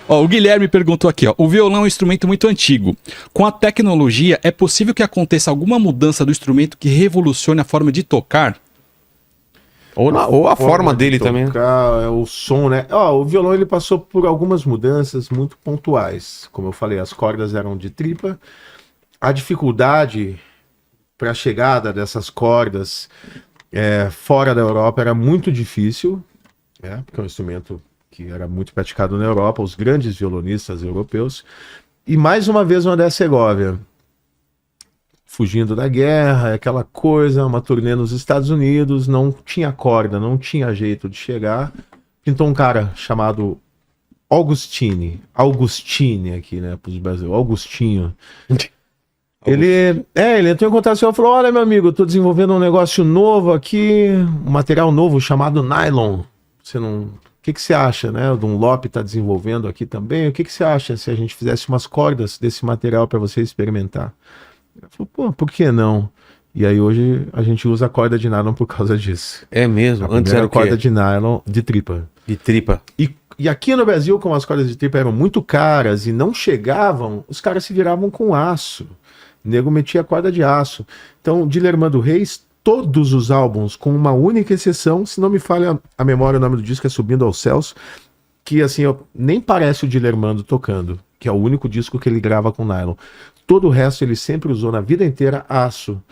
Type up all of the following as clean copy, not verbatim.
Ó, o Guilherme perguntou aqui, ó. O violão é um instrumento muito antigo. Com a tecnologia, é possível que aconteça alguma mudança do instrumento que revolucione a forma de tocar? Ou a forma de dele também. tocar, o som, né? Ó, o violão ele passou por algumas mudanças muito pontuais. Como eu falei, as cordas eram de tripa. A dificuldade para a chegada dessas cordas fora da Europa era muito difícil, né? Porque é um instrumento que era muito praticado na Europa, os grandes violonistas europeus. E mais uma vez uma da Segóvia, fugindo da guerra, aquela coisa, uma turnê nos Estados Unidos, não tinha corda, não tinha jeito de chegar. Pintou um cara chamado Augustini aqui, né, para os brasileiros, Augustinho. Ele entrou em contato e falou: olha, meu amigo, eu tô desenvolvendo um negócio novo aqui, um material novo chamado nylon. O que você acha, né? O Dunlop tá desenvolvendo aqui também. O que você acha se a gente fizesse umas cordas desse material para você experimentar? Ele falou: pô, por que não? E aí hoje a gente usa a corda de nylon por causa disso. É mesmo? Antes era corda de nylon de tripa. De tripa. E aqui no Brasil, como as cordas de tripa eram muito caras e não chegavam, os caras se viravam com aço. O nego metia corda de aço. Então, Dilermando Reis, todos os álbuns, com uma única exceção, se não me falha a memória, o nome do disco é Subindo aos Céus, que assim, nem parece o Dilermando tocando, que é o único disco que ele grava com nylon. Todo o resto ele sempre usou na vida inteira aço.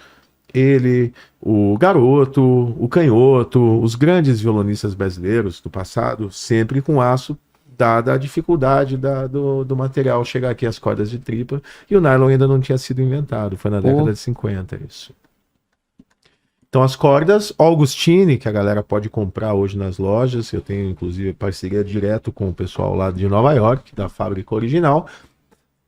Ele, o Garoto, o Canhoto, os grandes violonistas brasileiros do passado, sempre com aço, dada a dificuldade do material chegar aqui às cordas de tripa, e o nylon ainda não tinha sido inventado, foi na década de 50 isso. Então as cordas Augustini, que a galera pode comprar hoje nas lojas, eu tenho inclusive parceria direto com o pessoal lá de Nova York, da fábrica original,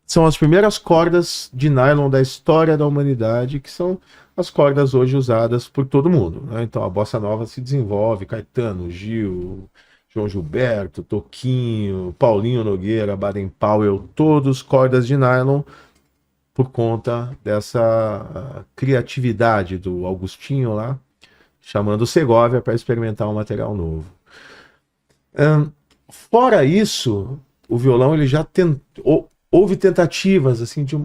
são as primeiras cordas de nylon da história da humanidade, que são as cordas hoje usadas por todo mundo, né? Então a bossa nova se desenvolve, Caetano, Gil, João Gilberto, Toquinho, Paulinho Nogueira, Baden Powell, todos cordas de nylon por conta dessa criatividade do Augustinho lá, chamando Segóvia para experimentar um material novo. Fora isso, o violão ele já tentou. Houve tentativas assim de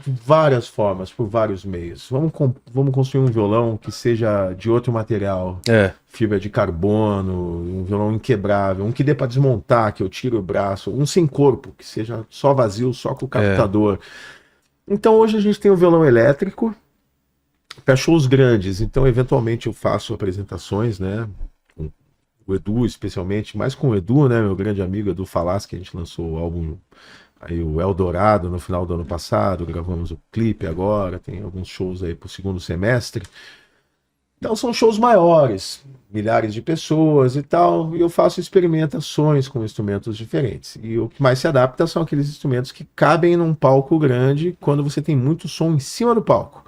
várias formas, por vários meios. Vamos construir um violão que seja de outro material, fibra de carbono, um violão inquebrável, um que dê para desmontar, que eu tire o braço, um sem corpo, que seja só vazio, só com o captador. Então hoje a gente tem o violão elétrico para shows grandes. Então eventualmente eu faço apresentações, né? O Edu especialmente, mais com o Edu, né? Meu grande amigo Edu Falaschi, que a gente lançou o álbum aí o Eldorado no final do ano passado, gravamos o clipe agora, tem alguns shows aí pro segundo semestre. Então são shows maiores, milhares de pessoas e tal, e eu faço experimentações com instrumentos diferentes. E o que mais se adapta são aqueles instrumentos que cabem num palco grande quando você tem muito som em cima do palco.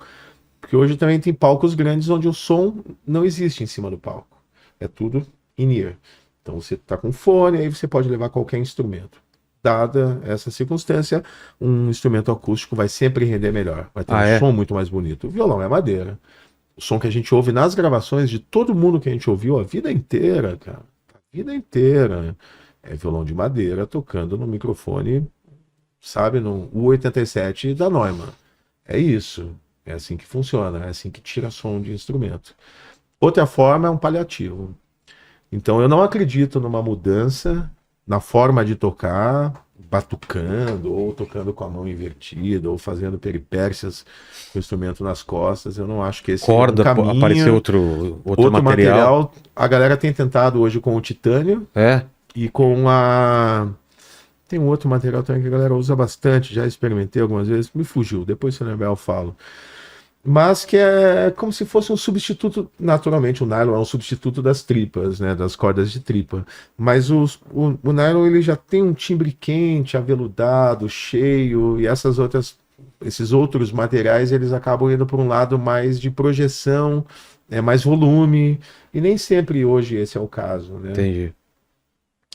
Porque hoje também tem palcos grandes onde o som não existe em cima do palco. É tudo in-ear. Então você tá com fone, aí você pode levar qualquer instrumento. Dada essa circunstância, um instrumento acústico vai sempre render melhor, vai ter um som muito mais bonito. O violão é madeira. O som que a gente ouve nas gravações de todo mundo que a gente ouviu a vida inteira, cara, a vida inteira, é violão de madeira tocando no microfone, sabe, no U87 da Neumann. É isso, é assim que funciona, é assim que tira som de instrumento. Outra forma é um paliativo. Então eu não acredito numa mudança na forma de tocar, batucando, ou tocando com a mão invertida, ou fazendo peripécias com o instrumento nas costas. Eu não acho que esse corda, é um caminho. Aparecer outro material. A galera tem tentado hoje com o titânio e com a... Tem um outro material também que a galera usa bastante, já experimentei algumas vezes, me fugiu, depois se eu lembrar eu falo. Mas que é como se fosse um substituto, naturalmente o nylon é um substituto das tripas, né, das cordas de tripa, mas o nylon ele já tem um timbre quente, aveludado, cheio, e esses outros materiais eles acabam indo por um lado mais de projeção, mais volume, e nem sempre hoje esse é o caso, né? Entendi.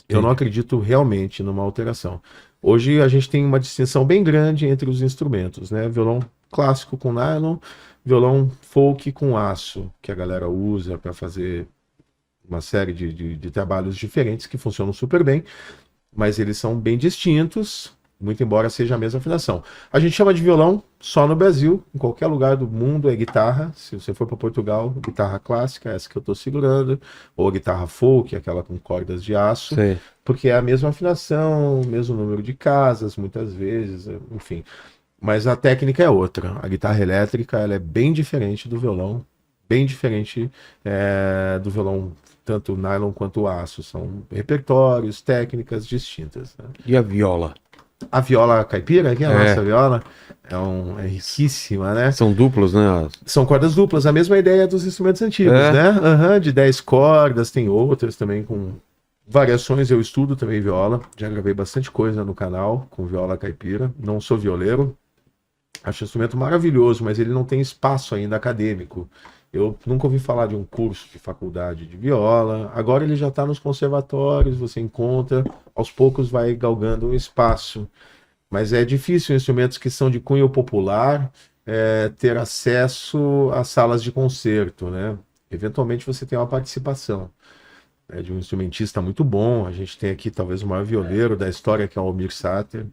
Eu não acredito realmente numa alteração. Hoje a gente tem uma distinção bem grande entre os instrumentos, né? Violão clássico com nylon, violão folk com aço, que a galera usa para fazer uma série de trabalhos diferentes que funcionam super bem. mas eles são bem distintos, muito embora seja a mesma afinação. A gente chama de violão só no Brasil, em qualquer lugar do mundo é guitarra. Se você for para Portugal, guitarra clássica, essa que eu estou segurando, ou guitarra folk, aquela com cordas de aço, Sei. porque é a mesma afinação, mesmo número de casas, muitas vezes, enfim. Mas a técnica é outra. A guitarra elétrica ela é bem diferente do violão, bem diferente do violão, tanto nylon quanto aço. São repertórios, técnicas distintas, né? E a viola? A viola caipira, que é a nossa viola, é riquíssima, né? São duplos, né? São cordas duplas, a mesma ideia dos instrumentos antigos, né? De 10 cordas, tem outras também com variações. Eu estudo também viola, já gravei bastante coisa no canal com viola caipira. Não sou violeiro, acho um instrumento maravilhoso, mas ele não tem espaço ainda acadêmico. Eu nunca ouvi falar de um curso de faculdade de viola. Agora ele já está nos conservatórios, você encontra, aos poucos vai galgando um espaço. Mas é difícil instrumentos que são de cunho popular ter acesso a salas de concerto, né? Eventualmente você tem uma participação de um instrumentista muito bom. A gente tem aqui talvez o maior violeiro da história, que é o Almir Sater,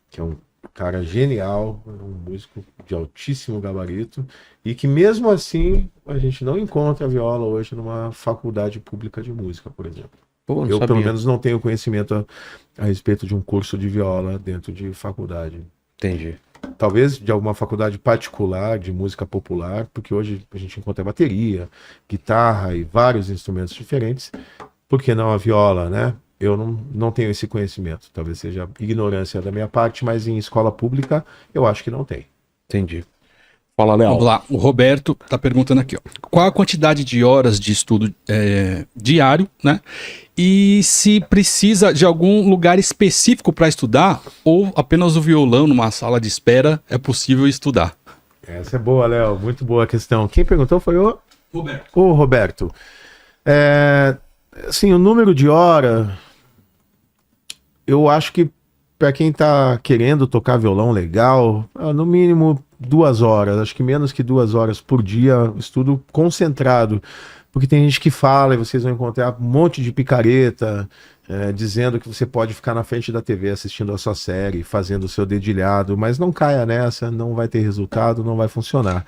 que é um cara genial, um músico de altíssimo gabarito, e que mesmo assim a gente não encontra a viola hoje numa faculdade pública de música, por exemplo. Pô, Eu pelo menos não tenho conhecimento a respeito de um curso de viola dentro de faculdade. Entendi. Talvez de alguma faculdade particular de música popular, porque hoje a gente encontra bateria, guitarra e vários instrumentos diferentes. Por que não a viola, né? Eu não tenho esse conhecimento. Talvez seja ignorância da minha parte, mas em escola pública eu acho que não tem. Entendi. Fala, Léo. Vamos lá, o Roberto tá perguntando aqui, ó. Qual a quantidade de horas de estudo diário, né? E se precisa de algum lugar específico para estudar ou apenas o violão numa sala de espera é possível estudar? Essa é boa, Léo. Muito boa a questão. Quem perguntou foi o Roberto. O Roberto. Assim, o número de hora, eu acho que para quem está querendo tocar violão legal, no mínimo 2 horas. Acho que menos que 2 horas por dia, estudo concentrado. Porque tem gente que fala, e vocês vão encontrar um monte de picareta, dizendo que você pode ficar na frente da TV assistindo a sua série, fazendo o seu dedilhado, mas não caia nessa, não vai ter resultado, não vai funcionar.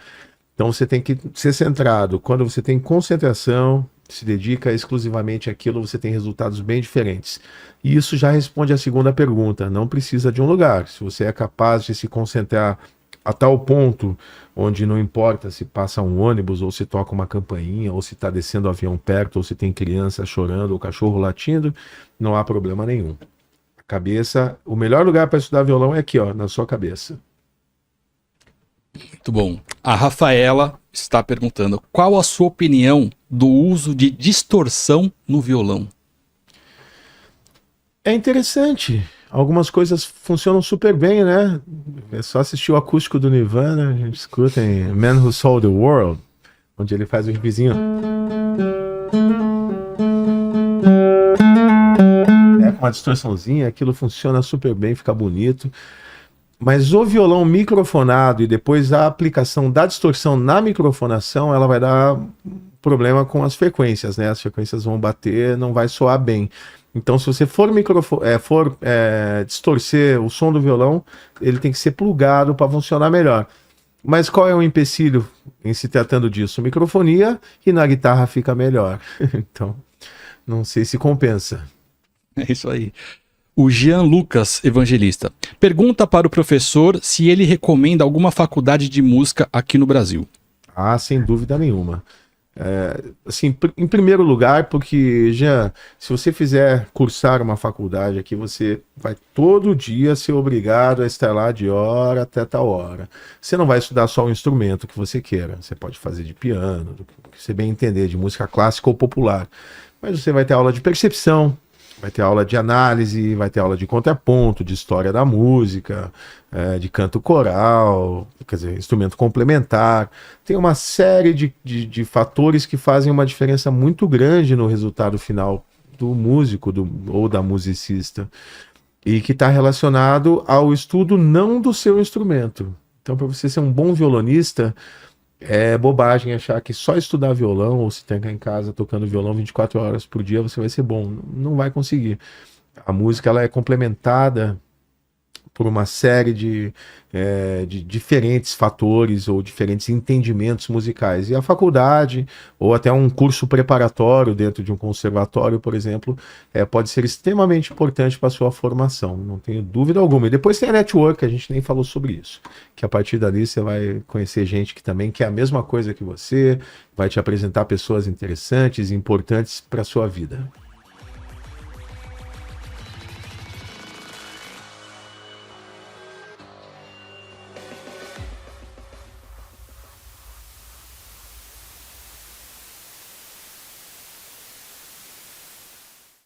Então você tem que ser centrado. Quando você tem concentração, se dedica exclusivamente àquilo, você tem resultados bem diferentes. E isso já responde à segunda pergunta. Não precisa de um lugar. Se você é capaz de se concentrar a tal ponto onde não importa se passa um ônibus, ou se toca uma campainha, ou se está descendo o avião perto, ou se tem criança chorando, ou cachorro latindo, não há problema nenhum. A cabeça, o melhor lugar para estudar violão é aqui, ó, na sua cabeça. Muito bom. A Rafaela está perguntando, qual a sua opinião do uso de distorção no violão? É interessante. Algumas coisas funcionam super bem, né? É só assistir o acústico do Nirvana, a gente escuta em Man Who Sold the World, onde ele faz o riffzinho. Com uma distorçãozinha, aquilo funciona super bem, fica bonito. Mas o violão microfonado e depois a aplicação da distorção na microfonação, ela vai dar problema com as frequências, né? As frequências vão bater, não vai soar bem. Então, se você for distorcer o som do violão, ele tem que ser plugado para funcionar melhor. Mas qual é o empecilho em se tratando disso? Microfonia, e na guitarra fica melhor. Então, não sei se compensa. É isso aí. O Jean Lucas Evangelista pergunta para o professor se ele recomenda alguma faculdade de música aqui no Brasil. Ah, sem dúvida nenhuma. Assim, em primeiro lugar, porque, Jean, se você fizer cursar uma faculdade aqui, você vai todo dia ser obrigado a estar lá de hora até tal hora. Você não vai estudar só o instrumento que você queira. Você pode fazer de piano, do que você bem entender, de música clássica ou popular. Mas você vai ter aula de percepção, vai ter aula de análise, vai ter aula de contraponto, de história da música, de canto coral, quer dizer, instrumento complementar. Tem uma série de fatores que fazem uma diferença muito grande no resultado final do músico ou da musicista, e que está relacionado ao estudo não do seu instrumento. Então, para você ser um bom violonista, é bobagem achar que só estudar violão ou se trancar em casa tocando violão 24 horas por dia você vai ser bom. Não vai conseguir. A música ela é complementada por uma série de diferentes fatores ou diferentes entendimentos musicais. E a faculdade, ou até um curso preparatório dentro de um conservatório, por exemplo, pode ser extremamente importante para a sua formação, não tenho dúvida alguma. E depois tem a network, a gente nem falou sobre isso, que a partir dali você vai conhecer gente que também quer a mesma coisa que você, vai te apresentar pessoas interessantes e importantes para a sua vida.